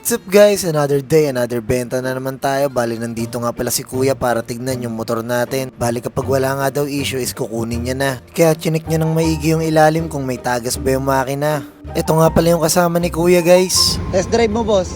What's up guys? Another day, another benta na naman tayo. Bali nandito nga pala si kuya para tignan yung motor natin. Bali kapag wala nga daw issue is kukunin niya na. Kaya chinik niya ng maigi yung ilalim kung may tagas ba yung makina. Ito nga pala yung kasama ni kuya guys. Test drive mo, boss.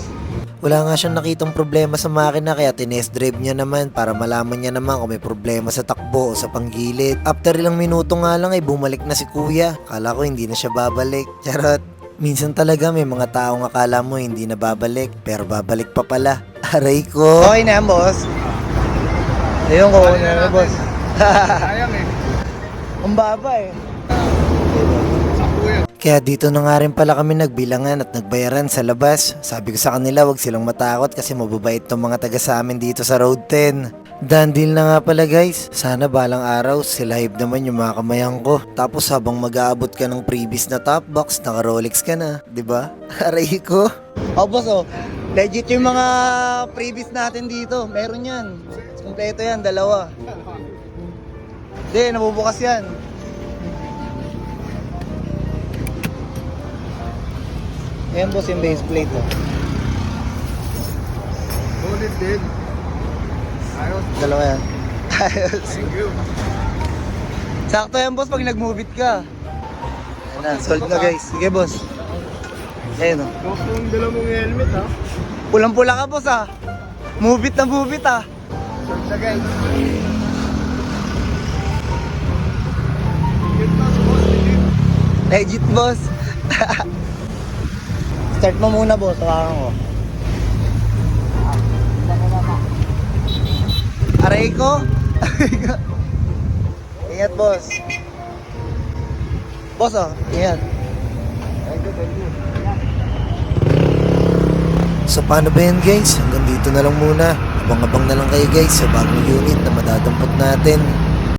Wala nga siyang nakitang problema sa makina kaya tinest drive niya naman para malaman niya naman kung may problema sa takbo o sa panggilid. After ilang minuto nga lang ay bumalik na si kuya. Kala ko hindi na siya babalik. Charot. Minsan talaga may mga taong akala mo hindi na babalik pero babalik pa pala. Aray ko. Okay na yan, boss. Ayun ko, na boss. Sayang eh. Ang baba eh. Kaya dito na nga rin pala kami nagbilangan at nagbayaran sa labas. Sabi ko sa kanila wag silang matakot kasi mababait tong mga taga sa amin dito sa Road 10. Done deal na nga pala guys. Sana balang araw sila hype naman yung mga kamayan ko. Tapos habang mag-aabot ka ng previous na top box, naka Rolex ka na, 'di ba? Aray ko. Oh, boss, oh. Legit yung mga previous natin dito. Meron yan. Kompleto yan, dalawa. Hindi, nabubukas yan. Ayan, boss, yung base plate, oh. Solid din. Ayos. Dalawa yan. Ayos. Thank you. Sakto yan, boss, pag nag-move it ka. Ayan na, solid na guys. Sige, boss. Ayan, oh. Boss yung dala mong helmet ha. Pulang-pula ka, boss, ah. Move it na move it, ah. Solid na guys. Legit na boss, legit. Legit, boss. Start mo muna, boss. Hawakan ko. Aray ko. Ingat, boss. Boss, oh. Ingat. Thank you. So paano ba yan guys? Hanggang dito na lang muna. Abang-abang na lang kayo guys sa bagong unit na madadampot natin.